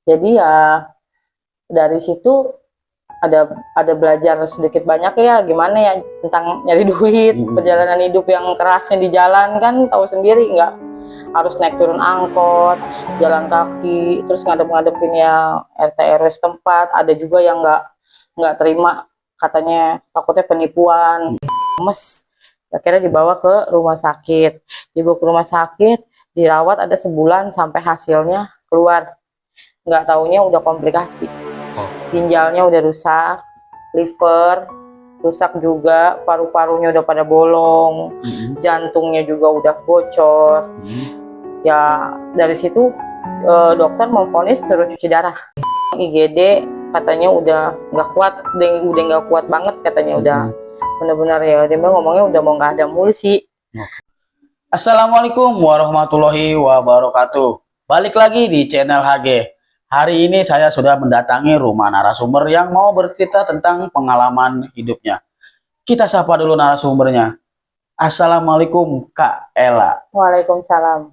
Jadi ya dari situ ada belajar sedikit banyak ya gimana ya tentang nyari duit, perjalanan hidup yang kerasnya di jalan kan tahu sendiri, nggak harus naik turun angkot, jalan kaki, terus ngadep-ngadepin ya RT RW setempat. Ada juga yang nggak terima, katanya takutnya penipuan. Mes akhirnya dibawa ke rumah sakit, dirawat ada sebulan sampai hasilnya keluar. Nggak taunya udah komplikasi, ginjalnya udah rusak, liver rusak juga, paru-parunya udah pada bolong, jantungnya juga udah bocor. Ya dari situ dokter memvonis suruh cuci darah. IGD katanya udah nggak kuat, udah nggak kuat banget katanya, udah benar-benar ya dia ngomongnya udah mau nggak ada mulu sih. Assalamualaikum warahmatullahi wabarakatuh. Balik lagi di channel HG. Hari ini saya sudah mendatangi rumah narasumber yang mau bercerita tentang pengalaman hidupnya. Kita sapa dulu narasumbernya. Assalamualaikum Kak Ella. Waalaikumsalam.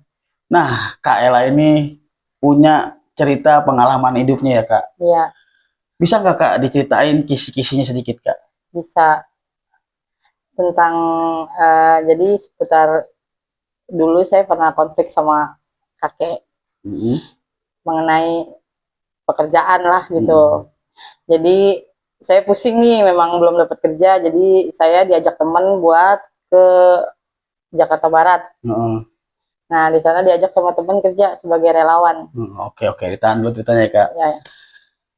Nah, Kak Ella ini punya cerita pengalaman hidupnya ya Kak. Iya. Bisa nggak Kak diceritain kisi-kisinya sedikit Kak? Bisa. Tentang jadi seputar dulu saya pernah konflik sama kakek mengenai pekerjaan lah gitu. Jadi saya pusing nih, memang belum dapat kerja, jadi saya diajak teman buat ke Jakarta Barat. Nah di sana diajak sama teman kerja sebagai relawan. Oke, ditahan dulu ceritanya Kak. Ya.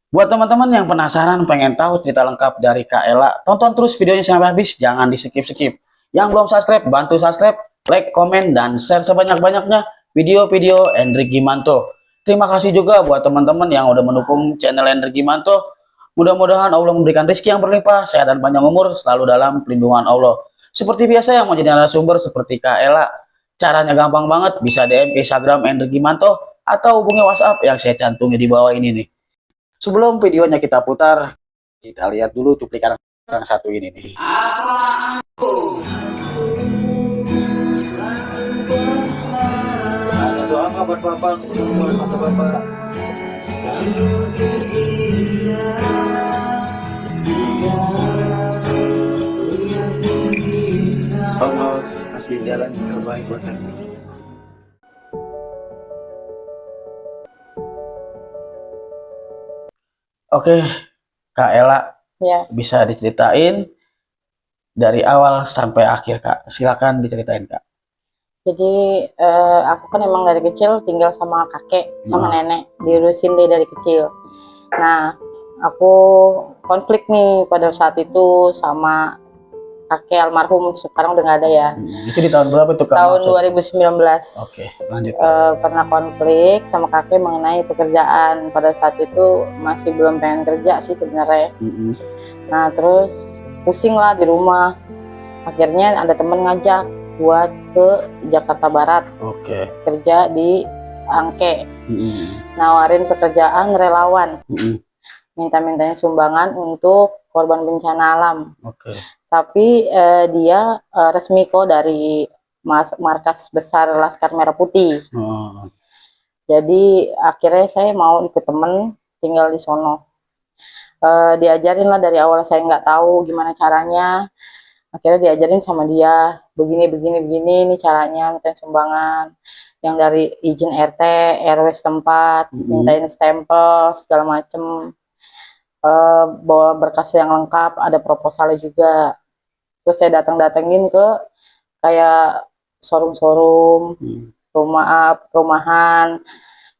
Buat teman-teman yang penasaran pengen tahu cerita lengkap dari Kak Ella, tonton terus videonya sampai habis, jangan di skip-skip. Yang belum subscribe, bantu subscribe, like, komen, dan share sebanyak-banyaknya video-video Hendrik Gimanto. Terima kasih juga buat teman-teman yang udah mendukung channel Hendrik Gimanto. Mudah-mudahan Allah memberikan rezeki yang berlimpah, sehat dan panjang umur, selalu dalam perlindungan Allah. Seperti biasa yang mau jadi narasumber seperti Kak Ella, caranya gampang banget, bisa DM ke Instagram Hendrik Gimanto atau hubungi WhatsApp yang saya cantumnya di bawah ini nih. Sebelum videonya kita putar, kita lihat dulu cuplikan yang satu ini nih. Ada doa nggak buat Bapak? Buat mata Bapak. Allah kasih jalan yang terbaik buat kami. Oke, Kak Ella, Ya. bisa diceritain dari awal sampai akhir Kak. Silakan diceritain Kak. Jadi aku kan emang dari kecil tinggal sama kakek sama nenek, diurusin deh dari kecil. Nah aku konflik nih pada saat itu sama kakek almarhum, sekarang udah nggak ada ya. Itu di tahun berapa tuh Kak? Tahun 2019. Oke, lanjut. Pernah konflik sama kakek mengenai pekerjaan. Pada saat itu masih belum pengen kerja sih sebenarnya. Nah terus pusing lah di rumah. Akhirnya ada temen ngajak buat ke Jakarta Barat. Kerja di Angke. Nawarin pekerjaan relawan. Minta-mintanya sumbangan untuk korban bencana alam. Tapi dia resmi kok dari markas besar Laskar Merah Putih. Jadi akhirnya saya mau ikut temen tinggal di sono. Diajarin lah dari awal, saya nggak tahu gimana caranya. Akhirnya diajarin sama dia, begini ini caranya minta sumbangan. Yang dari izin RT RW setempat, mintain stempel segala macem. Bawa berkas yang lengkap, ada proposalnya juga. Terus saya datengin ke kayak showroom perumahan,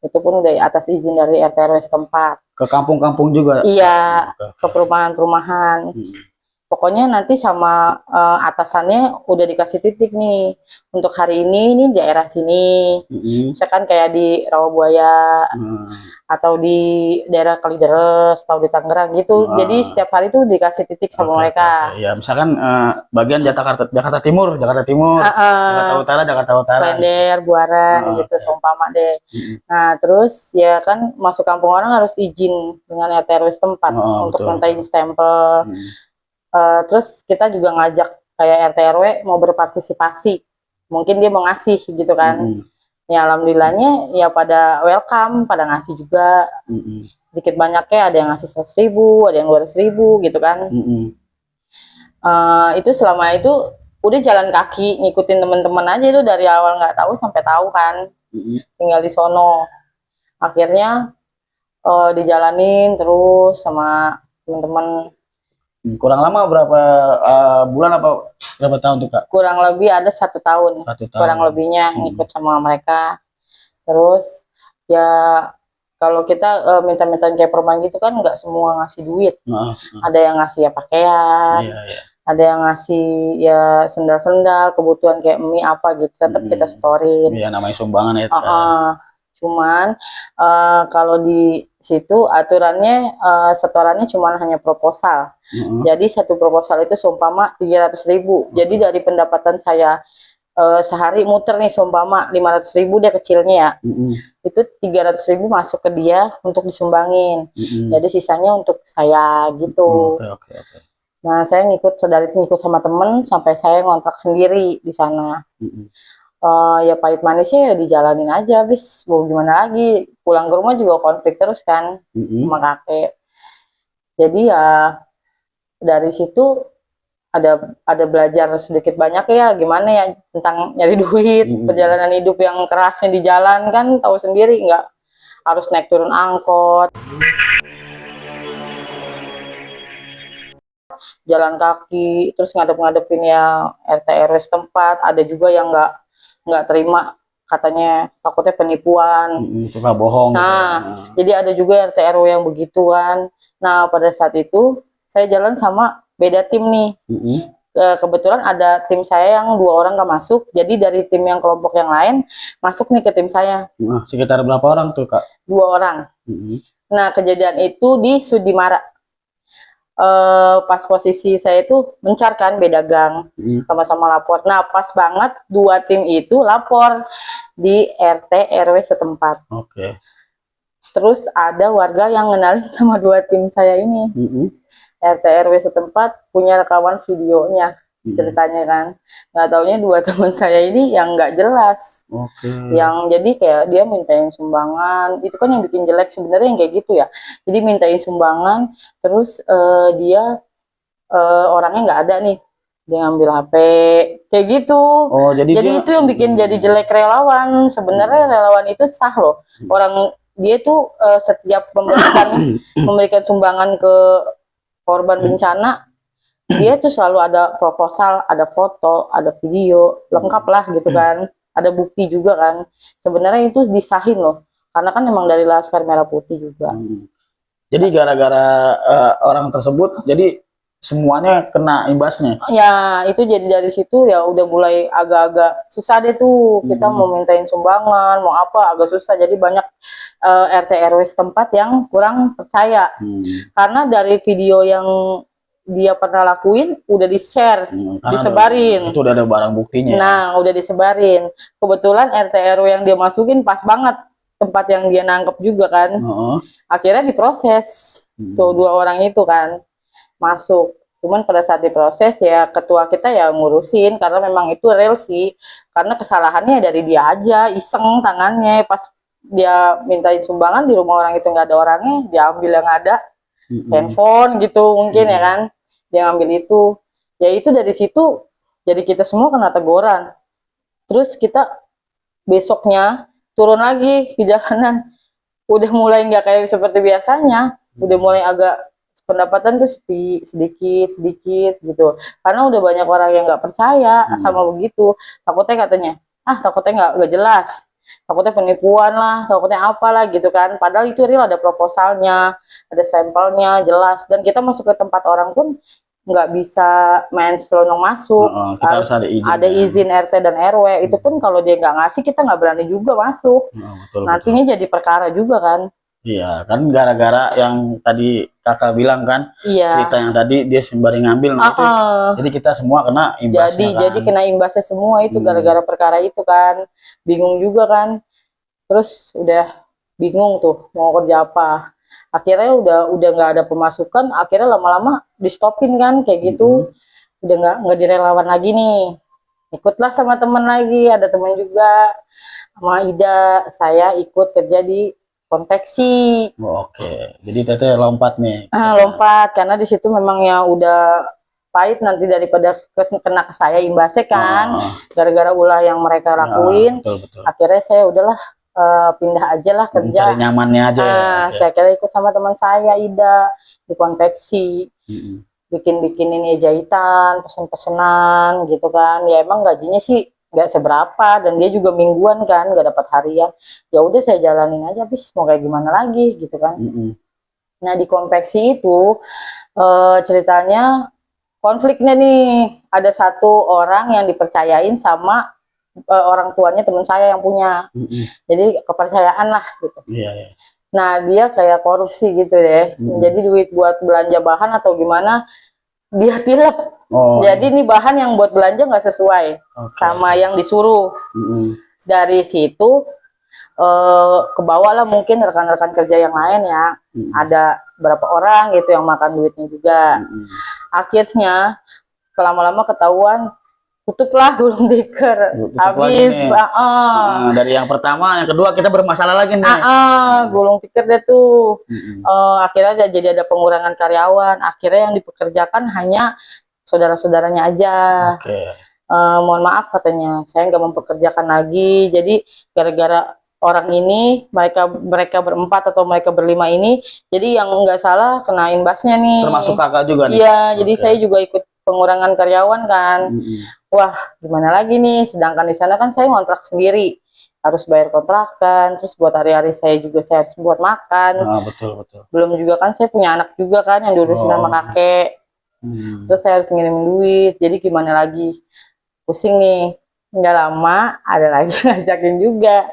itu pun udah atas izin dari RT RW setempat. Ke kampung-kampung juga? Iya, ke perumahan. Pokoknya nanti sama atasannya udah dikasih titik nih, untuk hari ini daerah sini. Misalkan kayak di Rawabuaya atau di daerah Kalideres atau di Tangerang gitu. Jadi setiap hari tuh dikasih titik sama mereka. Ya misalkan bagian Jakarta Timur, Jakarta Utara, Klender, Buaran gitu seumpama deh. Nah terus ya kan masuk kampung orang harus izin dengan RT RW setempat untuk mintain stempel. Terus kita juga ngajak kayak RT RW mau berpartisipasi, mungkin dia mau ngasih gitu kan. Ya alhamdulillahnya ya pada welcome, pada ngasih juga. Sedikit banyaknya ada yang ngasih 100.000, ada yang 200.000 gitu kan. Itu selama itu udah jalan kaki ngikutin teman-teman aja itu dari awal nggak tahu sampai tahu kan. Tinggal di sono. Akhirnya dijalanin terus sama teman-teman. Kurang lama berapa bulan apa berapa tahun tuh Kak? Kurang lebih ada 1 tahun. Kurang lebihnya ngikut sama mereka. Terus ya kalau kita minta-minta kayak perempuan gitu kan nggak semua ngasih duit. Ada yang ngasih ya pakaian, ada yang ngasih ya sendal-sendal, kebutuhan kayak mie apa gitu, tetap kita storin. Iya namanya sumbangan ya. Cuman kalau di situ aturannya setorannya cuma hanya proposal. Jadi satu proposal itu seumpama 300.000. Jadi dari pendapatan saya sehari muter nih seumpama 500.000 dia kecilnya ya. Itu 300.000 masuk ke dia untuk disumbangin. Jadi sisanya untuk saya gitu. Nah saya dari ngikut sama temen sampai saya ngontrak sendiri di sana. Ya pahit manisnya ya dijalanin aja, habis mau gimana lagi, pulang ke rumah juga konflik terus kan sama kakek. Jadi ya dari situ ada belajar sedikit banyak ya gimana ya tentang nyari duit, perjalanan hidup yang kerasnya di jalan kan tahu sendiri, nggak harus naik turun angkot, jalan kaki, terus ngadep-ngadepin ya RT RW setempat. Ada juga yang nggak terima, katanya takutnya penipuan, suka bohong. Nah, jadi ada juga RT RW yang begituan. Nah, pada saat itu saya jalan sama beda tim nih. Kebetulan ada tim saya yang 2 orang gak masuk, jadi dari tim yang kelompok yang lain masuk nih ke tim saya. Sekitar berapa orang tuh Kak? 2 orang. Nah, kejadian itu di Sudimara. Pas posisi saya itu mencarkan beda gang, sama-sama lapor. Nah pas banget 2 tim itu lapor di RT RW setempat. Terus ada warga yang ngenalin sama 2 tim saya ini. RT RW setempat punya rekaman videonya, ceritanya kan. Nggak taunya 2 teman saya ini yang nggak jelas. Yang jadi kayak dia mintain sumbangan, itu kan yang bikin jelek sebenarnya yang kayak gitu ya. Jadi mintain sumbangan, terus dia orangnya nggak ada nih, dia ngambil HP kayak gitu. Jadi itu yang bikin jadi jelek relawan. Sebenarnya relawan itu sah loh. Orang dia tuh setiap memberikan sumbangan ke korban bencana, dia tuh selalu ada proposal, ada foto, ada video, lengkap lah gitu kan. Ada bukti juga kan. Sebenarnya itu disahin loh. Karena kan emang dari Laskar Merah Putih juga. Jadi gara-gara orang tersebut, jadi semuanya kena imbasnya? Ya, itu jadi dari situ ya udah mulai agak-agak susah deh tuh. Kita mau mintain sumbangan, mau apa, agak susah. Jadi banyak RT RW setempat yang kurang percaya. Karena dari video yang dia pernah lakuin udah di-share, disebarin. Itu udah ada barang buktinya. Nah, udah disebarin. Kebetulan RT RW yang dia masukin pas banget tempat yang dia nangkep juga kan. Akhirnya diproses. Tuh 2 orang itu kan masuk. Cuman pada saat diproses ya ketua kita ya ngurusin, karena memang itu real sih. Karena kesalahannya dari dia aja, iseng tangannya pas dia mintain sumbangan di rumah orang itu nggak ada orangnya, dia ambil yang ada, handphone gitu mungkin ya kan, dia ngambil itu. Ya itu dari situ jadi kita semua kena teguran. Terus kita besoknya turun lagi di jalanan, udah mulai nggak kayak seperti biasanya, udah mulai agak pendapatan tuh sepi, sedikit gitu, karena udah banyak orang yang nggak percaya sama begitu. Takutnya katanya, takutnya nggak jelas, takutnya penipuan lah, takutnya apalah gitu kan. Padahal itu real, ada proposalnya, ada stempelnya jelas. Dan kita masuk ke tempat orang pun nggak bisa main selonong masuk, harus ada izin RT dan RW. Itu pun kalau dia nggak ngasih, kita nggak berani juga masuk. Nantinya jadi perkara juga kan. Iya, kan gara-gara yang tadi kakak bilang kan, cerita yang tadi dia sembari ngambil, jadi kita semua kena imbasnya. Jadi kena imbasnya semua itu gara-gara perkara itu kan. Bingung juga kan. Terus udah bingung tuh mau kerja apa. Akhirnya udah nggak ada pemasukan. Akhirnya lama-lama di stopin kan kayak gitu. Udah nggak direlawan lagi nih. Ikutlah sama teman lagi, ada teman juga. sama Ida, saya ikut kerja di konveksi. Oke, jadi teteh lompat nih. Lompat karena di situ memang ya udah pahit nanti daripada kena ke saya imbasnya kan, gara-gara ulah yang mereka lakuin. Betul. Akhirnya saya udahlah pindah aja lah kerja. Cari nyamannya aja. Saya kira ikut sama teman saya Ida di konveksi. Bikin ini jahitan, pesen-pesenan gitu kan. Ya emang gajinya sih nggak seberapa dan dia juga mingguan kan, nggak dapat harian. Ya udah saya jalanin aja, bis mau kayak gimana lagi gitu kan. Nah di konveksi itu ceritanya konfliknya nih, ada satu orang yang dipercayain sama orang tuanya teman saya yang punya. Jadi kepercayaan lah gitu. Nah dia kayak korupsi gitu deh. Jadi duit buat belanja bahan atau gimana dia tilep. Jadi ini bahan yang buat belanja nggak sesuai sama yang disuruh. Dari situ kebawa lah mungkin rekan-rekan kerja yang lain ya. Ada berapa orang gitu yang makan duitnya juga. Akhirnya lama-lama ketahuan, tutuplah gulung tikar. Habis dari yang pertama, yang kedua kita bermasalah lagi nih. Gulung tikar deh tuh. Akhirnya jadi ada pengurangan karyawan. Akhirnya yang dipekerjakan hanya saudara-saudaranya aja. Mohon maaf katanya, saya nggak mempekerjakan lagi. Jadi gara-gara orang ini, mereka berempat atau mereka berlima ini, jadi yang nggak salah kena imbasnya nih. Termasuk kakak juga nih? Iya, jadi saya juga ikut pengurangan karyawan kan. Wah, gimana lagi nih? Sedangkan di sana kan saya ngontrak sendiri, harus bayar kontrakan, terus buat hari-hari saya juga saya harus buat makan. Betul. Belum juga kan saya punya anak juga kan yang diurusin sama kakek. Terus saya harus ngirim duit, jadi gimana lagi? Pusing nih. Nggak lama ada lagi ngajakin juga.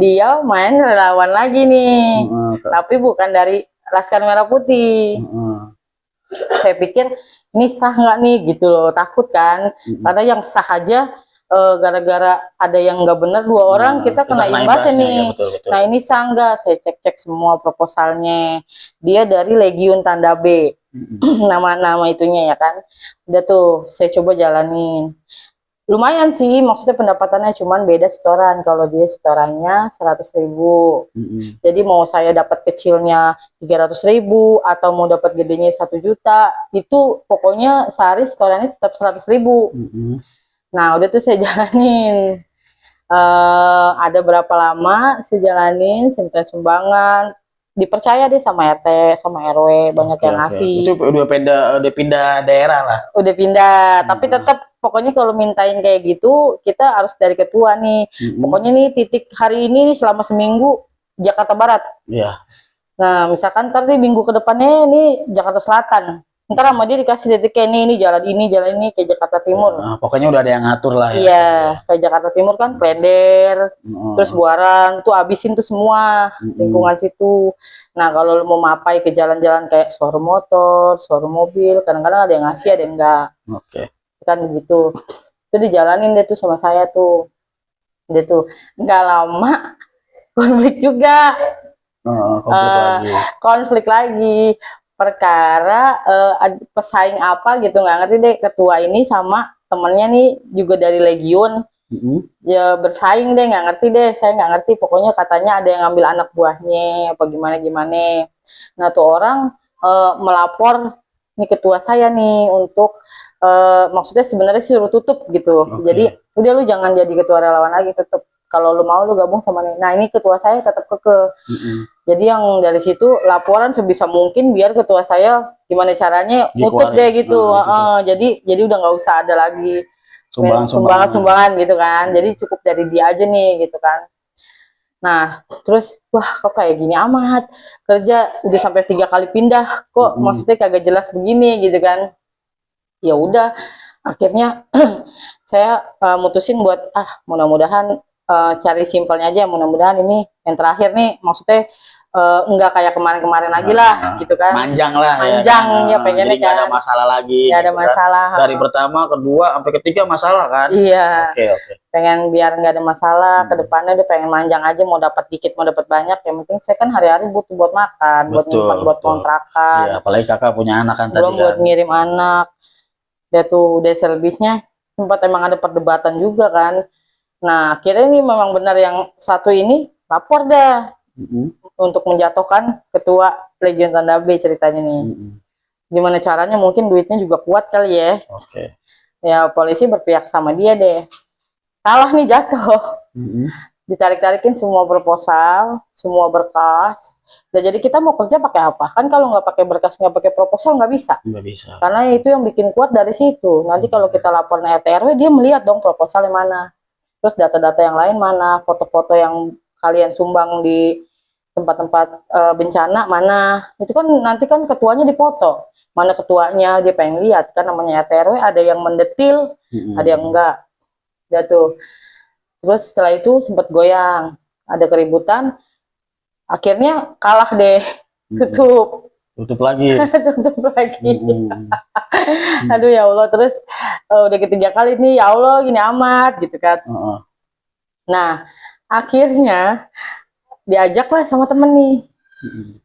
Dia main relawan lagi nih. Tapi bukan dari Laskar Merah Putih. Saya pikir ini sah nggak nih gitu loh, takut kan. Karena yang sah aja gara-gara ada yang nggak benar dua orang kita kena imbasnya nih. Ya, betul. Nah ini sah nggak? Saya cek semua proposalnya. Dia dari Legiun Tanda B. Nama itunya ya kan. Udah tuh saya coba jalanin. Lumayan sih, maksudnya pendapatannya cuman beda setoran. Kalau dia setorannya 100.000. Jadi mau saya dapat kecilnya 300.000 atau mau dapat gedenya 1 juta, itu pokoknya sehari setorannya tetap 100.000. Nah udah tuh saya jalanin. Ada berapa lama saya jalanin, saya minta sumbangan. Dipercaya deh sama RT, sama RW, banyak yang ngasih. Itu udah pindah daerah lah. Udah pindah, tapi tetap pokoknya kalau mintain kayak gitu kita harus dari ketua nih. Pokoknya nih titik hari ini selama seminggu Jakarta Barat. Nah misalkan ntar nih minggu ke depannya ini Jakarta Selatan. Ntar sama dia dikasih titiknya ini jalan ini kayak Jakarta Timur. Pokoknya udah ada yang ngatur lah. Iya, kayak Jakarta Timur kan Klender, terus Buaran, tuh abisin tuh semua lingkungan situ. Nah kalau lu mau mapai ke jalan-jalan kayak showroom motor, showroom mobil, kadang-kadang ada yang ngasih ada yang enggak. Kan begitu. Itu dijalanin deh tuh sama saya tuh. Dia tuh nggak lama konflik juga. Konflik lagi. Perkara pesaing apa gitu nggak ngerti deh, ketua ini sama temennya nih juga dari Legiun. Ya bersaing deh, nggak ngerti deh, saya nggak ngerti, pokoknya katanya ada yang ngambil anak buahnya apa gimana. Nah tuh orang melapor nih ketua saya nih untuk maksudnya sebenarnya suruh tutup gitu. Jadi udah lu jangan jadi ketua relawan lagi, tetap kalau lu mau lu gabung sama nih. Nah ini ketua saya tetap keke. Jadi yang dari situ laporan sebisa mungkin biar ketua saya gimana caranya nutup deh gitu. Jadi udah nggak usah ada lagi sumbangan gitu kan. Jadi cukup dari dia aja nih gitu kan. Nah terus wah kok kayak gini amat, kerja udah sampai 3 kali pindah kok maksudnya kagak jelas begini gitu kan. Ya udah akhirnya saya mutusin buat mudah-mudahan cari simpelnya aja, mudah-mudahan ini yang terakhir nih, maksudnya enggak kayak kemarin-kemarin lagi lah gitu kan. Manjang lah ya pengennya kan. Gak ada masalah lagi. Gak ada masalah. Dari pertama, kedua, sampai ketiga masalah kan. Iya. Pengen biar nggak ada masalah, ke depannya udah pengen manjang aja, mau dapat dikit mau dapat banyak, yang penting saya kan hari-hari butuh buat makan, buat nyimpan, buat kontrakan. Iya, apalagi kakak punya anak kan tadi. Belum buat ngirim anak. Dia tuh udah selebihnya sempat emang ada perdebatan juga kan. Nah, akhirnya ini memang benar yang satu ini lapor dah untuk menjatuhkan ketua Legion Tanda B ceritanya nih. Gimana caranya, mungkin duitnya juga kuat kali ya. Oke. Ya polisi berpihak sama dia deh. Kalah nih, jatuh. Ditarik-tarikin semua proposal, semua berkas. Dan jadi kita mau kerja pakai apa? Kan kalau nggak pakai berkas, nggak pakai proposal, nggak bisa. Nggak bisa. Karena itu yang bikin kuat dari situ. Nanti kalau kita lapor RT RW, dia melihat dong proposal yang mana. Terus data-data yang lain mana, foto-foto yang kalian sumbang di tempat-tempat bencana mana. Itu kan nanti kan ketuanya dipoto. Mana ketuanya, dia pengen lihat. Kan namanya RT RW ada yang mendetil, ada yang enggak. Udah tuh. Terus setelah itu sempat goyang, ada keributan, akhirnya kalah deh, tutup lagi. tutup lagi. Aduh ya Allah, terus udah ketiga kali nih, ya Allah gini amat gitu kan. Nah akhirnya diajaklah sama temen nih,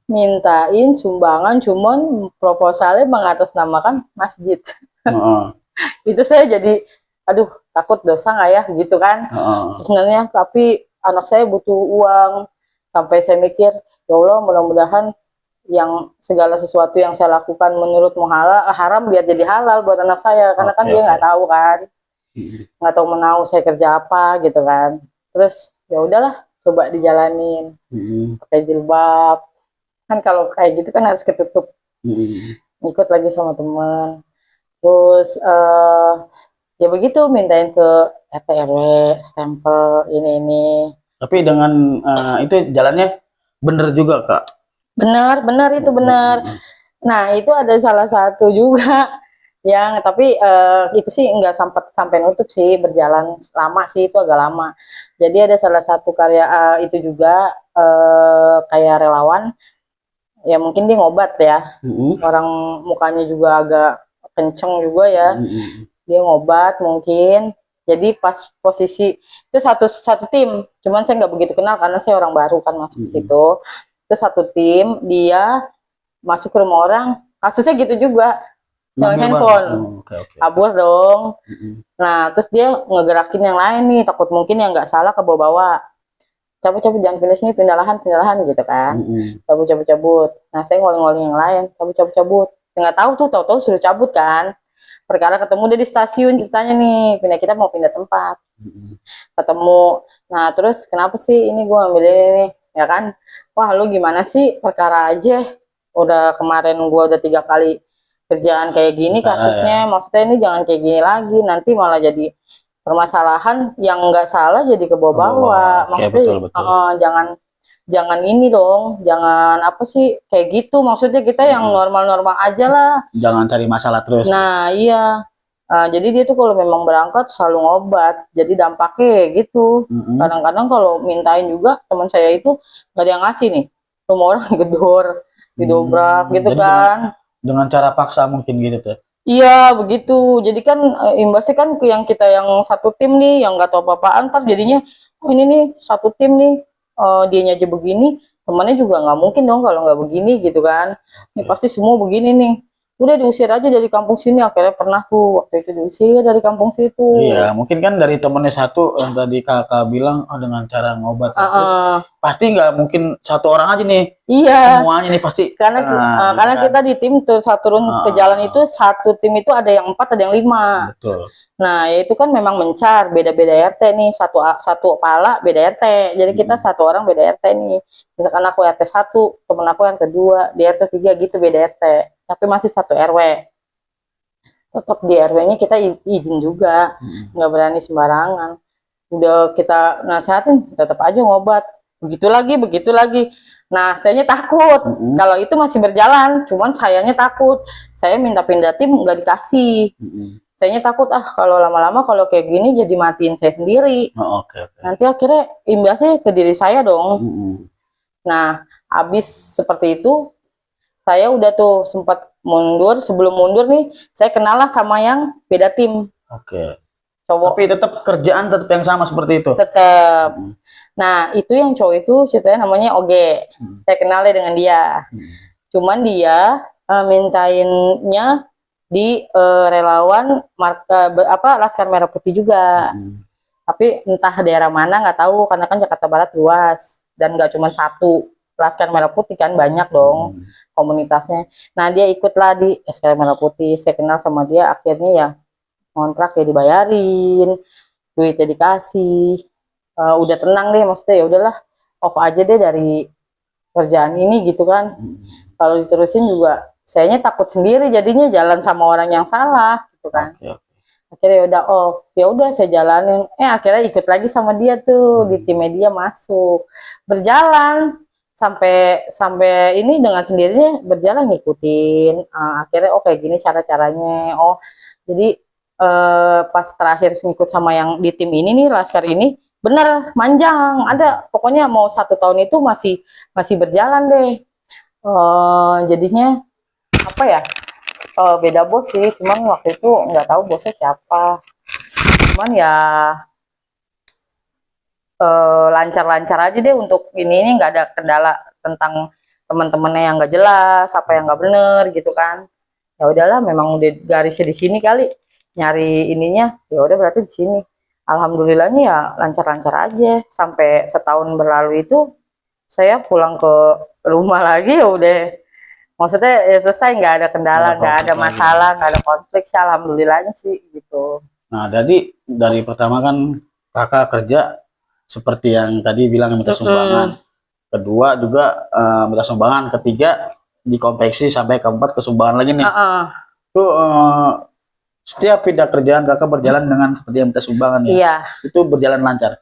mintain sumbangan, cuman proposalnya mengatasnamakan masjid. Itu saya jadi aduh takut dosa nggak ya gitu kan. Sebenarnya tapi anak saya butuh uang, sampai saya mikir ya Allah mudah-mudahan yang segala sesuatu yang saya lakukan menurut haram biar jadi halal buat anak saya, karena kan dia nggak tahu kan, nggak tahu menau saya kerja apa gitu kan. Terus ya udahlah coba dijalanin, pakai jilbab kan, kalau kayak gitu kan harus ketutup. Ikut lagi sama teman, terus ya begitu mintain ke RT RW stempel ini. Tapi dengan itu jalannya bener juga Kak? Benar itu benar. Nah itu ada salah satu juga yang tapi itu sih nggak sampai nutup sih, berjalan lama sih, itu agak lama. Jadi ada salah satu karya itu juga kayak relawan ya, mungkin dia ngobat ya, orang mukanya juga agak kenceng juga ya. Dia ngobat mungkin, jadi pas posisi itu satu tim, cuman saya nggak begitu kenal karena saya orang baru kan masuk ke situ. Itu satu tim, dia masuk ke rumah orang, kasusnya gitu juga, nyolong handphone. Kabur dong. Nah terus dia ngegerakin yang lain nih, takut mungkin yang nggak salah ke bawah-bawah, cabut jangan pindah sini, pindah lahan gitu kan. Cabut. Nah saya ngoling-ngoling yang lain, cabut. Nggak tahu suruh cabut kan. Perkara ketemu dia di stasiun ceritanya nih, kita mau pindah tempat. Ketemu, nah terus kenapa sih ini gue ambil ini ya kan, wah lu gimana sih, perkara aja udah kemarin gue udah 3 kali kerjaan kayak gini kasusnya, maksudnya ini jangan kayak gini lagi, nanti malah jadi permasalahan yang nggak salah jadi ke bawah-bawah. Maksudnya jangan ini dong, jangan apa sih kayak gitu, maksudnya kita yang normal-normal aja lah, jangan cari masalah terus. Nah iya, jadi dia tuh kalau memang berangkat selalu ngobat, jadi dampaknya gitu. Kadang-kadang kalau mintain juga teman saya itu nggak ada yang ngasih nih, rumah orang gedor, didobrak gitu kan, dengan cara paksa mungkin gitu tuh. Iya begitu, jadi kan imbasnya kan ke yang kita yang satu tim nih yang nggak tahu apa-apaan, ntar jadinya oh ini nih satu tim nih, dianya aja begini, temannya juga nggak mungkin dong kalau nggak begini gitu kan. Ini pasti semua begini nih, udah diusir aja dari kampung sini. Akhirnya pernah tuh waktu itu diusir dari kampung situ. Iya mungkin kan dari temennya satu yang tadi kakak bilang dengan cara ngobat, pasti nggak mungkin satu orang aja nih. Iya semuanya nih pasti, karena karena kita di tim tuh saat turun ke jalan itu, satu tim itu ada yang 4 ada yang 5. Betul. Nah ya itu kan memang mencar, beda-beda RT nih, satu pala beda RT, jadi kita satu orang beda RT nih. Misalkan aku RT 1, temen aku RT 2, di RT 3 gitu beda RT, tapi masih satu RW. Tetap di RW-nya kita izin juga, nggak berani sembarangan. Udah kita nasihatin tetap aja ngobat, begitu lagi. Nah sayanya takut, kalau itu masih berjalan, cuman sayanya takut, saya minta pindah tim nggak dikasih. Sayanya takut kalau lama-lama kalau kayak gini jadi matiin saya sendiri. Nanti akhirnya imbasnya ke diri saya dong. Nah habis seperti itu saya udah tuh sempat mundur. Sebelum mundur nih saya kenal lah sama yang beda tim. Cowok. Tapi tetap kerjaan tetap yang sama seperti itu. Tetap. Nah itu yang cowok itu ceritanya namanya Oge. Saya kenalnya dengan dia. Cuman dia mintainnya di relawan Laskar Merah Putih juga. Tapi entah daerah mana nggak tahu, karena kan Jakarta Barat luas dan nggak cuma satu Laskar Merah Putih kan, banyak dong komunitasnya. Nah dia ikutlah di Laskar Merah Putih, saya kenal sama dia, akhirnya ya kontrak ya dibayarin, duitnya dikasih. Udah tenang deh, maksudnya ya udahlah off aja deh dari kerjaan ini gitu kan. Kalau diterusin juga sayanya takut sendiri jadinya jalan sama orang yang salah gitu kan. Akhirnya ya udah off, ya udah saya jalanin. Akhirnya ikut lagi sama dia tuh di tim media, masuk, berjalan sampai ini dengan sendirinya berjalan ngikutin. Akhirnya kayak gini cara-caranya. Jadi pas terakhir ngikut sama yang di tim ini nih, Laskar ini, bener manjang, ada pokoknya mau 1 tahun itu masih berjalan deh. Jadinya apa ya, beda bos sih, cuman waktu itu nggak tahu bosnya siapa, cuman ya lancar-lancar aja deh untuk ini nggak ada kendala tentang teman-temannya yang nggak jelas, apa yang nggak bener gitu kan. Ya udahlah, memang udah garisnya di sini kali, nyari ininya, ya udah berarti di sini. Alhamdulillahnya ya lancar-lancar aja, sampai setahun berlalu itu saya pulang ke rumah lagi ya udah, maksudnya ya selesai, nggak ada kendala, nggak ada masalah, nggak ada konflik sih, alhamdulillahnya sih gitu. Nah, jadi dari pertama kan kakak kerja seperti yang tadi bilang minta sumbangan, kedua juga minta sumbangan, ketiga dikonveksi, sampai keempat ke sumbangan lagi nih. Tuh setiap pindah kerjaan kakak berjalan dengan seperti yang minta sumbangan ya? Iya. Itu berjalan lancar?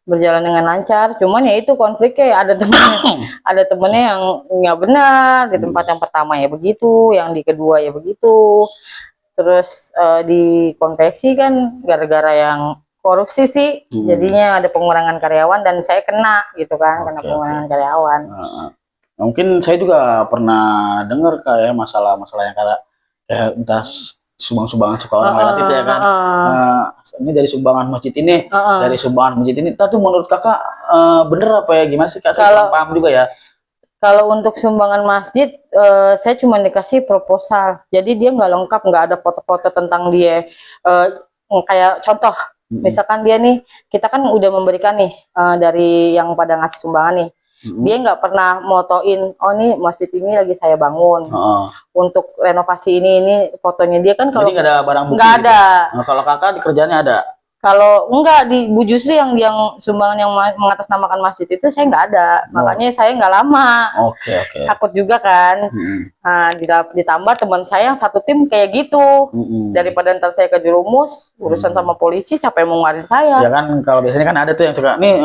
Berjalan dengan lancar, cuman ya itu konfliknya ada temennya yang nggak benar, di tempat yang pertama ya begitu, yang di kedua ya begitu, terus di konveksi kan gara-gara yang korupsi sih, jadinya ada pengurangan karyawan dan saya kena gitu kan, kena pengurangan karyawan. Mungkin saya juga pernah dengar kayak masalah-masalah yang kayak entah sumbangan suka orang lewat itu ya kan. Ini dari sumbangan masjid ini, dari sumbangan masjid ini. Tapi menurut kakak bener apa ya, gimana sih kak? Saya paham juga ya. Kalau untuk sumbangan masjid, saya cuma dikasih proposal. Jadi dia nggak lengkap, nggak ada foto-foto tentang dia. Kayak contoh, misalkan dia nih, kita kan udah memberikan nih dari yang pada ngasih sumbangan nih. Dia nggak pernah motoin, oh nih masjid ini lagi saya bangun, untuk renovasi ini fotonya dia kan. Kalau jadi nggak ada barang bukti? Nggak ada. Nah, kalau kakak di kerjaannya ada? Kalau enggak, di Bu Jusri yang sumbangan yang mengatasnamakan masjid itu saya nggak ada, makanya saya nggak lama. Takut juga kan. Nah, ditambah teman saya yang satu tim kayak gitu, daripada ntar saya kejerumus urusan sama polisi, siapa yang mau ngarin saya? Ya kan, kalau biasanya kan ada tuh yang suka nih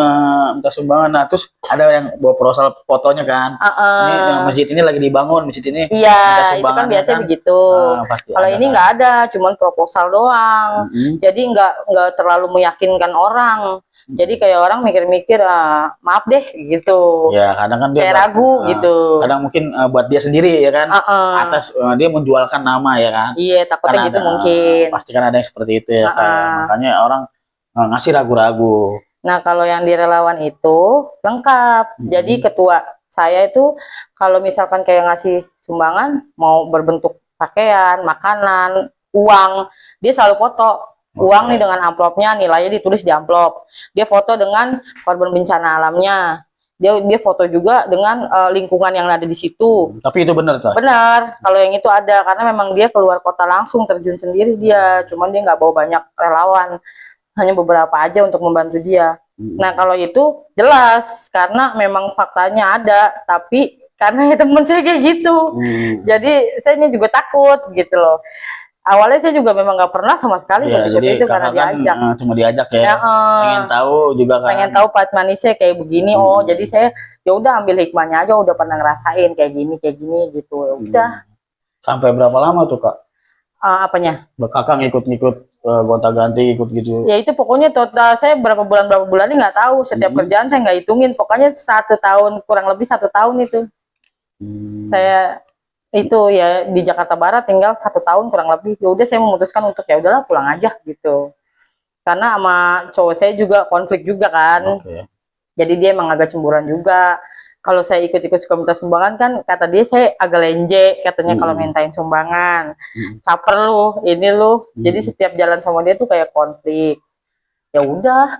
minta sumbangan, nah terus ada yang bawa proposal fotonya kan, ini masjid ini lagi dibangun, masjid ini. Iya, itu kan biasanya kan begitu. Kalau ini nggak ada, cuman proposal doang. Jadi nggak terlalu meyakinkan orang. Jadi kayak orang mikir-mikir, maaf deh gitu. Ya kadang kan dia kayak ragu gitu. Kadang mungkin buat dia sendiri ya kan, atas dia menjualkan nama ya kan. Iya, takutnya kan gitu mungkin. Pasti kan ada yang seperti itu ya kan. Makanya orang ngasih ragu-ragu. Nah kalau yang di relawan itu lengkap. Jadi ketua saya itu kalau misalkan kayak ngasih sumbangan, mau berbentuk pakaian, makanan, uang, dia selalu foto. Uang nih dengan amplopnya, nilainya ditulis di amplop. Dia foto dengan korban bencana alamnya. Dia foto juga dengan lingkungan yang ada di situ. Tapi itu benar tuh? Benar. Kalau yang itu ada, karena memang dia keluar kota langsung, terjun sendiri dia. Cuman dia nggak bawa banyak relawan, hanya beberapa aja untuk membantu dia. Nah kalau itu jelas, karena memang faktanya ada. Tapi karena temen saya kayak gitu, jadi saya juga takut gitu loh. Awalnya saya juga memang nggak pernah sama sekali jadi itu karena diajak. Cuma diajak ya. Pengen tahu juga kan. Pengen tahu pahit manisnya kayak begini. Jadi saya ya udah ambil hikmahnya aja, udah pernah ngerasain kayak gini gitu. Ya udah. Sampai berapa lama tuh kak? Apanya? Kakak ngikut gonta-ganti ikut gitu. Ya itu pokoknya total saya berapa bulan ini nggak tahu. Setiap kerjaan saya nggak hitungin. Pokoknya 1 tahun, kurang lebih 1 tahun itu. Saya itu ya di Jakarta Barat tinggal 1 tahun kurang lebih. Ya udah saya memutuskan untuk ya udahlah pulang aja gitu, karena sama cowok saya juga konflik juga kan. Jadi dia emang agak cemburuan juga. Kalau saya ikut-ikut suka minta sumbangan kan, kata dia saya agak lenje katanya kalau mintain sumbangan, caper lu, ini lu. Jadi setiap jalan sama dia tuh kayak konflik. Ya udah,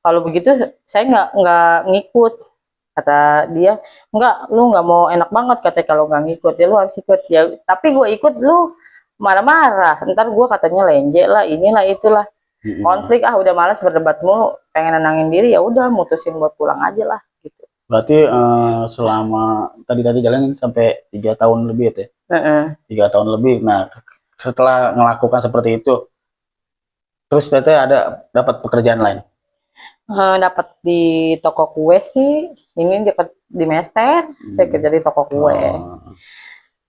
kalau begitu saya nggak ngikut. Kata dia, enggak, lu nggak mau, enak banget katanya kalau nggak ngikut, ya lu harus ikut. Ya tapi gue ikut, lu marah-marah, ntar gue katanya lenje lah, inilah itulah, konflik. Udah malas berdebat mulu, pengen nenangin diri, ya udah mutusin buat pulang aja lah gitu. Berarti selama tadi jalan sampai 3 tahun lebih ya? 3 tahun lebih. Nah, setelah melakukan seperti itu, terus teteh ada dapat pekerjaan lain? Dapat di toko kue sih, ini dekat di Mester. Saya kerja di toko kue.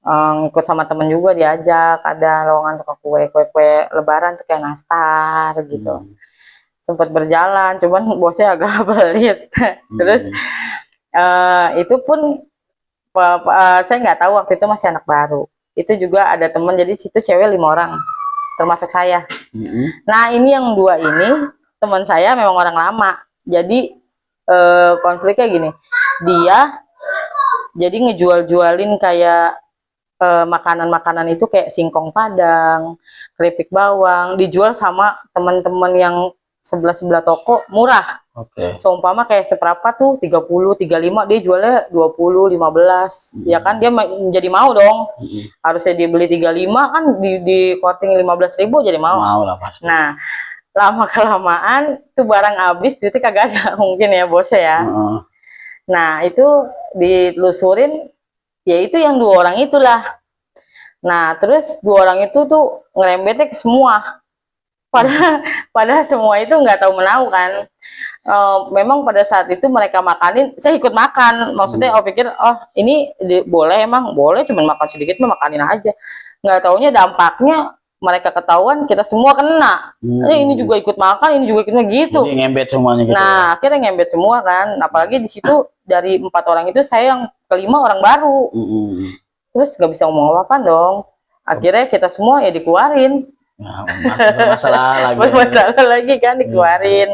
Ngikut sama temen juga, diajak, ada lowongan toko kue lebaran tuh kayak nastar gitu. Sempat berjalan, cuman bosnya agak pelit. Terus itu pun saya nggak tahu, waktu itu masih anak baru. Itu juga ada temen, jadi situ cewek 5 orang, termasuk saya. Nah ini yang 2 ini teman saya memang orang lama, jadi konfliknya gini, dia jadi ngejual-jualin kayak makanan-makanan itu kayak singkong Padang, keripik bawang, dijual sama teman-teman yang sebelah toko murah. Seumpama kayak seperempat tuh 30, 35, dia jualnya 20, 15. Ya kan dia jadi mau dong. Harusnya dia beli 35 kan, di korting 15.000 jadi mau. Mau lah pasti. Nah, lama-kelamaan tuh barang habis, duitnya kagak ada mungkin ya bosnya ya. Nah itu ditelusurin, ya itu yang 2 orang itulah. Nah terus 2 orang itu tuh ngerembetnya ke semua, padahal semua itu nggak tahu menau kan. Memang pada saat itu mereka makanin, saya ikut makan, maksudnya pikir ini boleh, emang boleh, cuman makan sedikit mah makanin aja. Nggak taunya dampaknya mereka ketahuan, kita semua kena. Ini juga ikut makan, ini juga ikut gitu. Jadi ngembet semuanya gitu. Nah, akhirnya ngembet semua kan. Apalagi di situ dari 4 orang itu saya yang kelima orang baru. Terus nggak bisa ngomong apa-apa dong. Akhirnya kita semua ya dikeluarin. Nah, bermasalah lagi. Bermasalah lagi kan, dikeluarin.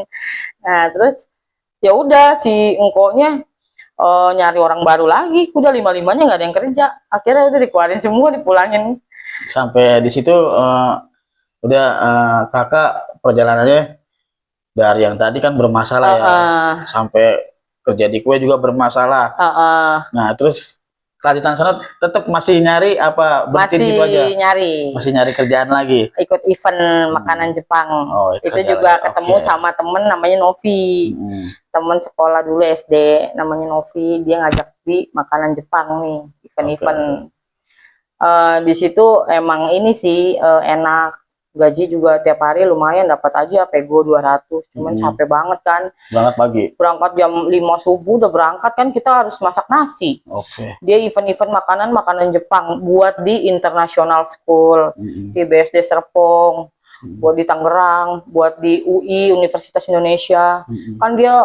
Nah, terus ya udah si engkonya nyari orang baru lagi. Udah 5-5-nya nggak ada yang kerja. Akhirnya udah dikeluarin semua, dipulangin. Sampai di situ udah kakak perjalanannya dari yang tadi kan bermasalah ya, sampai kerja di kue juga bermasalah. Nah terus kelanjutan sana tetap masih nyari apa, berhenti situ aja? Masih nyari kerjaan lagi. Ikut event makanan Jepang. Itu juga ketemu sama temen namanya Novi. Temen sekolah dulu SD namanya Novi, dia ngajak di makanan Jepang nih, event-event. Di situ emang ini sih enak, gaji juga tiap hari lumayan, dapat aja pego 200, cuman capek banget kan. Berangkat pagi? Berangkat jam 5 subuh udah berangkat kan, kita harus masak nasi. Dia event-event makanan Jepang, buat di International School, di BSD Serpong, buat di Tangerang, buat di UI, Universitas Indonesia. Kan dia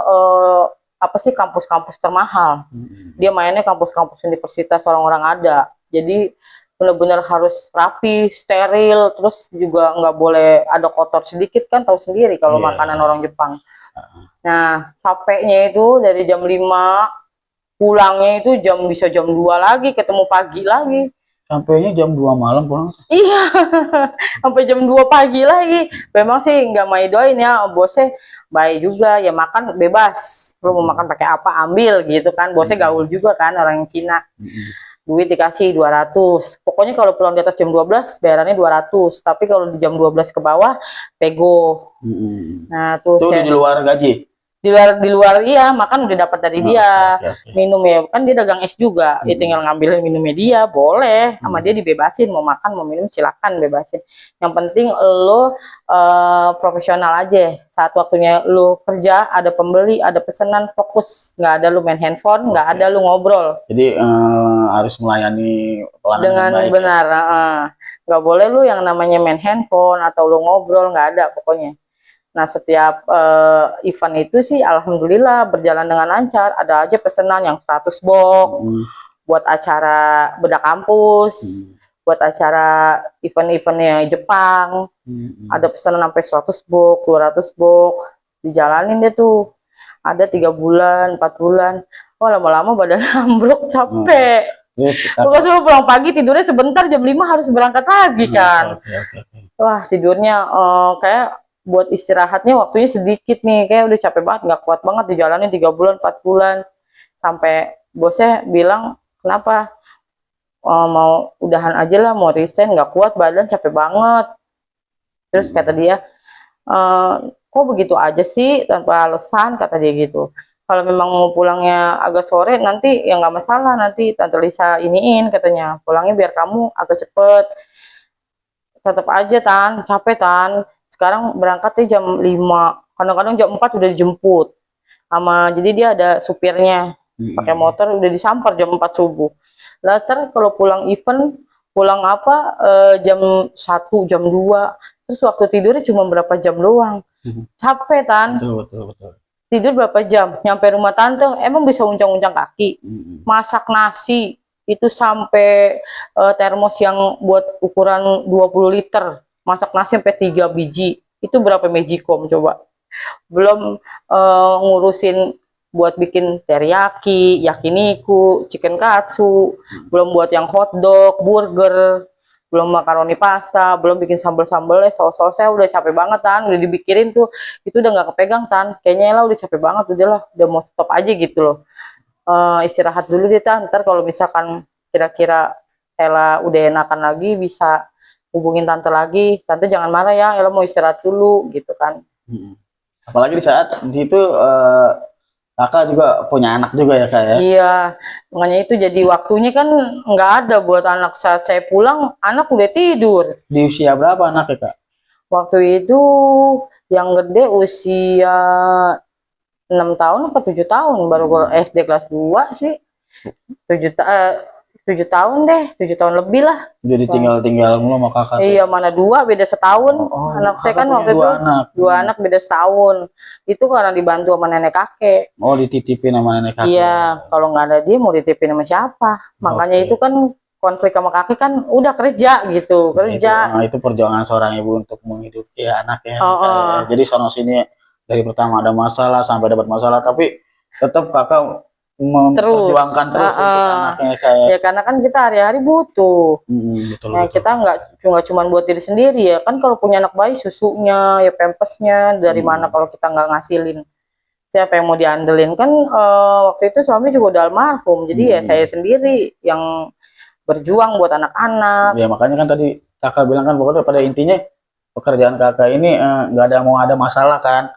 apa sih, kampus-kampus termahal. Dia mainnya kampus-kampus universitas orang-orang ada. Jadi benar-benar harus rapi, steril, terus juga nggak boleh ada kotor sedikit kan, tahu sendiri kalau makanan orang Jepang. Nah, capeknya itu dari jam 5, pulangnya itu bisa jam 2 lagi, ketemu pagi lagi. Sampainya jam 2 malam pulang? Iya, sampai jam 2 pagi lagi. Memang sih nggak maidoin ya, bosnya baik juga, ya makan bebas. Lu mau makan pakai apa, ambil gitu kan. Bosnya gaul juga kan, orang yang Cina. Duit dikasih 200. Pokoknya kalau pulang di atas jam 12 bayarannya 200. Tapi kalau di jam 12 ke bawah pego. Nah, tuh itu di luar gaji. Di luar iya, makan udah dapat dari dia. Minum ya, kan dia dagang es juga. Ya tinggal ngambilin minumnya dia, boleh. Sama dia dibebasin, mau makan mau minum silakan bebasin. Yang penting lo profesional aja. Saat waktunya lo kerja, ada pembeli, ada pesanan, fokus. Nggak ada lo main handphone, nggak ada lo ngobrol. Jadi harus melayani pelanggan dengan baik, benar. Nggak boleh lo yang namanya main handphone atau lo ngobrol, nggak ada pokoknya. Nah, setiap event itu sih alhamdulillah berjalan dengan lancar. Ada aja pesanan yang 100 box buat acara bedak kampus, buat acara event-eventnya Jepang. Ada pesanan sampai 100 box, 200 box. Dijalanin deh tuh. Ada 3 bulan, 4 bulan. Oh, lama-lama badan ambruk, capek. Pokoknya semua pulang pagi, tidurnya sebentar, jam 5 harus berangkat lagi kan. Wah, tidurnya kayak buat istirahatnya waktunya sedikit nih, kayak udah capek banget, nggak kuat banget dijalanin 3 bulan 4 bulan, sampai bosnya bilang kenapa. Mau udahan aja lah, mau resign, nggak kuat badan, capek banget. Terus kata dia, kok begitu aja sih tanpa alasan, kata dia gitu. Kalau memang mau pulangnya agak sore nanti ya nggak masalah, nanti Tante Lisa iniin, katanya pulangnya biar kamu agak cepet. Tetap aja Tan, capek Tan, sekarang berangkatnya jam 5, kadang-kadang jam 4 udah dijemput sama, jadi dia ada supirnya, pakai motor udah disampar jam 4 subuh. Later kalau pulang event, pulang apa jam 1, jam 2, terus waktu tidurnya cuma berapa jam doang. Capek Tan. Betul. Tidur berapa jam, nyampe rumah tante emang bisa uncang-uncang kaki. Masak nasi itu sampai termos yang buat ukuran 20 liter, masak nasi sampai 3 biji, itu berapa magicom coba. Belum ngurusin buat bikin teriyaki, yakiniku, chicken katsu, belum buat yang hotdog, burger, belum makaroni pasta, belum bikin sambel-sambelnya, saus-sausnya, udah capek banget Tan, udah dipikirin tuh, itu udah nggak kepegang Tan, kayaknya Ella udah capek banget, udahlah, udah mau stop aja gitu loh. Istirahat dulu deh Tan, ntar kalau misalkan kira-kira Ella udah enakan lagi, bisa hubungin Tante lagi, Tante jangan marah ya, Ella mau istirahat dulu gitu kan. Apalagi di saat di situ kakak juga punya anak juga ya Kak ya? Iya, makanya itu jadi waktunya kan nggak ada buat anak. Saat saya pulang, anak udah tidur. Di usia berapa anaknya Kak? Waktu itu yang gede usia 6 tahun apa 7 tahun, baru SD kelas 2 sih. 7 tahun deh, 7 tahun lebih lah. Jadi tinggal mulu sama kakak. Iya, mana 2 beda setahun. Anak saya kan waktu itu dua anak beda setahun. Itu karena dibantu sama nenek kakek. Oh, dititipin sama nenek kakek. Iya, kalau nggak ada dia mau dititipin sama siapa? Makanya itu kan konflik sama kakek kan udah kerja gitu, kerja. Itu perjuangan seorang ibu untuk menghidupi anaknya. Jadi sono sini dari pertama ada masalah sampai dapat masalah, tapi tetap kakak memperjuangkan terus untuk anaknya kayak. Ya karena kan kita hari-hari butuh. Betul, nah, kita nggak cuma buat diri sendiri ya kan, kalau punya anak bayi susunya ya pampasnya dari mana kalau kita nggak ngasilin, siapa yang mau diandelin kan. Waktu itu suami juga udah almarhum, jadi ya saya sendiri yang berjuang buat anak-anak. Ya makanya kan tadi kakak bilang kan pokoknya pada intinya pekerjaan kakak ini nggak mau ada masalah kan,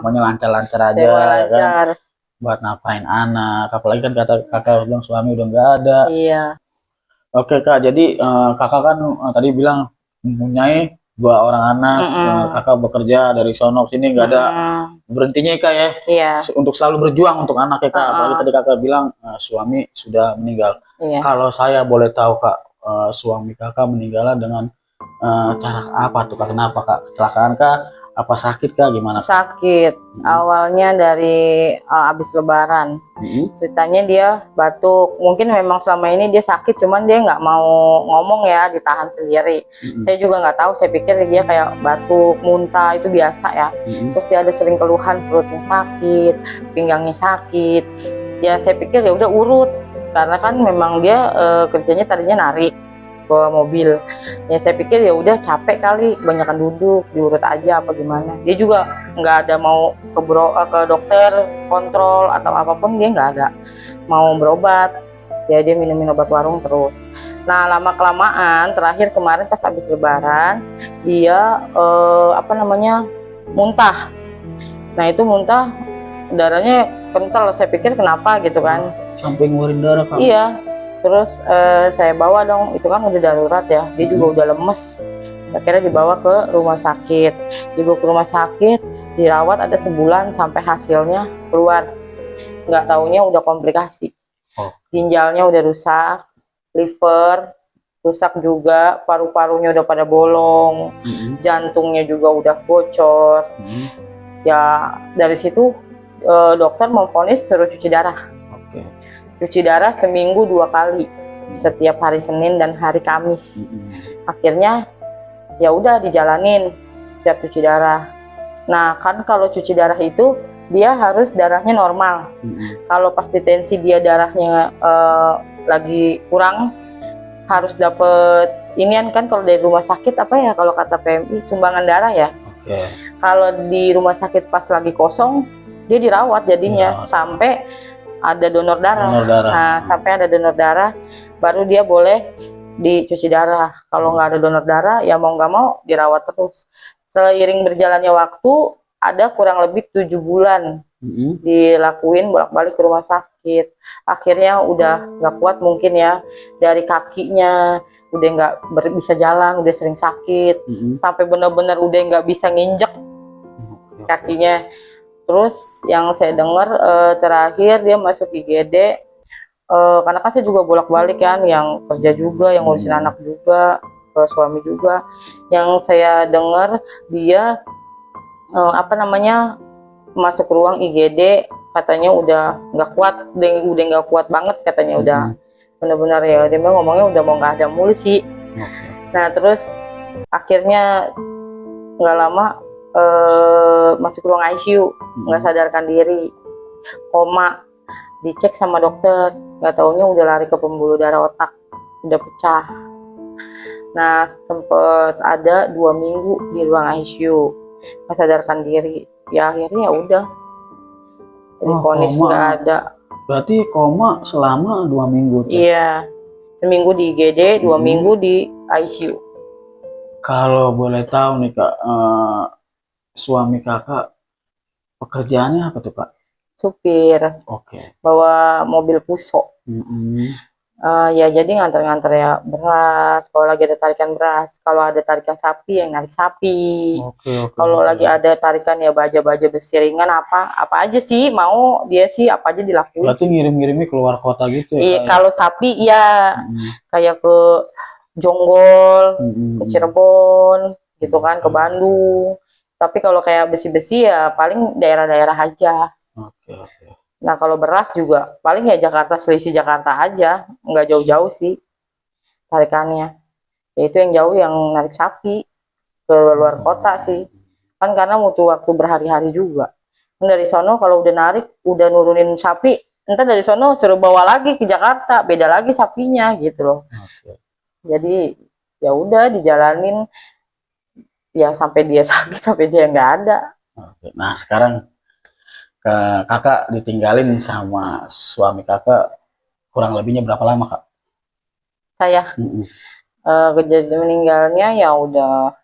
maunya lancar-lancar aja kan, buat ngapain anak, apalagi kan kata kakak bilang suami udah nggak ada. Iya. Oke Kak, jadi kakak kan tadi bilang mempunyai 2 orang anak, kakak bekerja dari sono sini nggak ada berhentinya Kak ya. Iya. Untuk selalu berjuang untuk anaknya Kak, apalagi tadi kakak bilang suami sudah meninggal. Iya. Kalau saya boleh tahu Kak, suami kakak meninggal dengan cara apa tuh Kak? Kenapa Kak? Kecelakaan Kak? Apa sakit Kak? Gimana Kak? Sakit. Awalnya dari habis lebaran. Ceritanya dia batuk. Mungkin memang selama ini dia sakit, cuman dia nggak mau ngomong ya, ditahan sendiri. Saya juga nggak tahu, saya pikir dia kayak batuk, muntah, itu biasa ya. Terus dia ada sering keluhan perutnya sakit, pinggangnya sakit. Ya saya pikir ya udah urut, karena kan memang dia kerjanya tadinya narik bawa mobil. Ya saya pikir ya udah capek kali, kebanyakan duduk, diurut aja apa gimana. Dia juga nggak ada mau ke dokter kontrol atau apapun, dia nggak ada mau berobat. Ya dia minum obat warung terus. Nah lama kelamaan terakhir kemarin pas habis lebaran dia muntah. Nah itu muntah, darahnya kental. Saya pikir kenapa gitu kan, sampai ngeluarin darah Kak? Iya. Terus saya bawa dong, itu kan udah darurat ya, dia juga udah lemes. Akhirnya dibawa ke rumah sakit. Dibawa ke rumah sakit, dirawat ada sebulan sampai hasilnya keluar. Nggak taunya udah komplikasi. Ginjalnya udah rusak, liver rusak juga, paru-parunya udah pada bolong, jantungnya juga udah bocor. Ya dari situ dokter memvonis suruh cuci darah. Cuci darah seminggu 2 kali, setiap hari Senin dan hari Kamis. Akhirnya ya udah dijalanin setiap cuci darah. Nah kan kalau cuci darah itu dia harus darahnya normal. Kalau pas detensi dia darahnya lagi kurang, harus dapet inian kan, kalau dari rumah sakit apa ya, kalau kata PMI sumbangan darah ya. Oke. Kalau di rumah sakit pas lagi kosong, dia dirawat jadinya sampai ada donor darah. Donor darah. Nah, sampai ada donor darah, baru dia boleh dicuci darah. Kalau nggak ada donor darah, ya mau nggak mau dirawat terus. Seiring berjalannya waktu, ada kurang lebih 7 bulan dilakuin bolak-balik ke rumah sakit. Akhirnya udah nggak kuat mungkin ya, dari kakinya udah nggak bisa jalan, udah sering sakit, sampai benar-benar udah nggak bisa nginjek kakinya. Terus yang saya dengar terakhir dia masuk IGD, karena kan saya juga bolak-balik kan, yang kerja juga, yang ngurusin anak juga, suami juga. Yang saya dengar dia masuk ruang IGD, katanya udah nggak kuat, udah nggak kuat banget katanya, udah benar-benar ya, dia ngomongnya udah mau nggak ada mulu sih. Nah terus akhirnya nggak lama masuk ruang ICU, nggak sadarkan diri, koma, dicek sama dokter, nggak taunya udah lari ke pembuluh darah otak, udah pecah. Nah sempet ada 2 minggu di ruang ICU, nggak sadarkan diri. Ya akhirnya ya udah, divonis nggak ada. Berarti koma selama 2 minggu tuh? Iya, seminggu di IGD, 2 minggu di ICU. Kalau boleh tahu nih Kak, suami Kakak pekerjaannya apa tuh Kak? Supir. Oke. Bawa mobil Fuso. Ya jadi nganter-nganter ya beras, kalau lagi ada tarikan beras, kalau ada tarikan sapi yang narik sapi. Kalau lagi ada tarikan ya baja-baja besi ringan, apa aja sih mau dia sih, apa aja dilakuin. Berarti ngirim-ngirimnya keluar kota gitu ya? Iya, kalau sapi ya kayak ke Jonggol, ke Cirebon gitu kan, ke Bandung. Tapi kalau kayak besi-besi ya paling daerah-daerah aja. Nah kalau beras juga paling ya Jakarta, selisih Jakarta aja, nggak jauh-jauh sih tarikannya. Ya itu yang jauh yang narik sapi ke luar kota sih, kan karena butuh waktu berhari-hari juga. Kan dari sono kalau udah narik, udah nurunin sapi, entar dari sono suruh bawa lagi ke Jakarta, beda lagi sapinya gitu loh. Jadi ya udah dijalanin ya sampai dia sakit, sampai dia nggak ada. Nah sekarang Kakak ditinggalin sama suami Kakak kurang lebihnya berapa lama Kak? Saya kejadian meninggalnya ya udah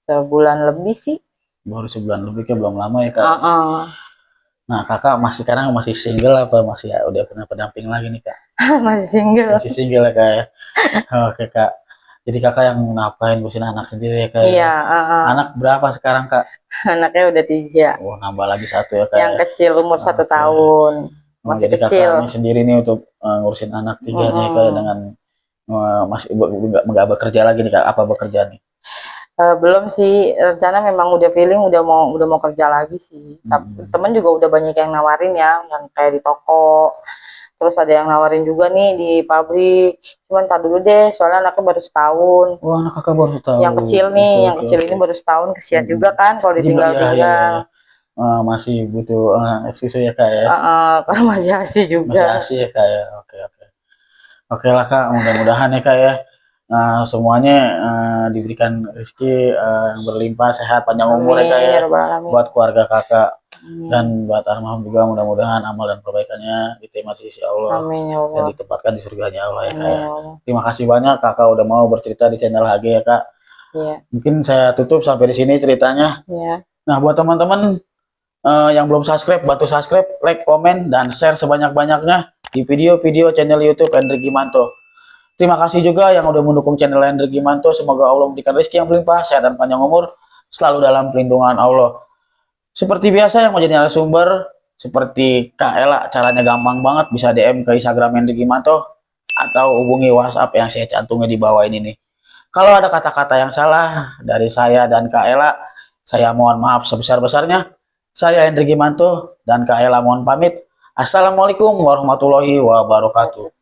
sebulan lebih sih. Baru sebulan lebih, kan belum lama ya Kak? Nah Kakak sekarang masih single apa masih ya, udah pernah pendamping lagi nih Kak? Masih single. Masih single ya Kak ya? Oke Kak. Jadi Kakak yang ngapain ngurusin anak sendiri ya Kak? Iya. Anak berapa sekarang Kak? Anaknya udah 3. Oh nambah lagi 1 ya Kak? Yang kecil umur 1 tahun. Masih jadi kecil. Kakak sendiri nih untuk ngurusin anak 3 nih Kak, dengan masih nggak bekerja lagi nih Kak? Apa bekerja nih? Belum sih, rencana memang udah feeling udah mau kerja lagi sih. Tapi temen juga udah banyak yang nawarin ya, yang kayak di toko. Terus ada yang nawarin juga nih di pabrik. Cuman tar dulu deh, soalnya anaknya baru setahun. Oh anak Kakak baru setahun. Yang kecil nih, yang kecil ini baru setahun, kesian juga kan kalau ditinggal-tinggal. Masih butuh susu ya Kak ya? Karena masih ASI juga. Masih ASI ya Kak ya? Oke lah Kak, mudah-mudahan ya Kak ya, semuanya diberikan rezeki yang berlimpah, sehat, panjang umur ya Kak ya, buat keluarga Kakak. Dan buat almarhum juga, mudah-mudahan amal dan perbaikannya diterima di sisi Allah. Dan ditempatkan di surganya Allah ya Kak ya. Terima kasih banyak Kakak udah mau bercerita di channel HG ya Kak. Mungkin saya tutup sampai di sini ceritanya. Nah buat teman-teman yang belum subscribe, bantu subscribe, like, komen, dan share sebanyak-banyaknya di video-video channel YouTube Hendrik Gimanto. Terima kasih juga yang udah mendukung channel Hendrik Gimanto. Semoga Allah memberikan rezeki yang berlimpah, sehat dan panjang umur, selalu dalam perlindungan Allah. Seperti biasa yang mau jadi narasumber seperti Kak Ella, caranya gampang banget, bisa DM ke Instagram Hendrik Gimanto atau hubungi WhatsApp yang saya cantumnya di bawah ini nih. Kalau ada kata-kata yang salah dari saya dan Kak Ella, saya mohon maaf sebesar-besarnya. Saya Hendrik Gimanto dan Kak Ella mohon pamit. Assalamualaikum warahmatullahi wabarakatuh.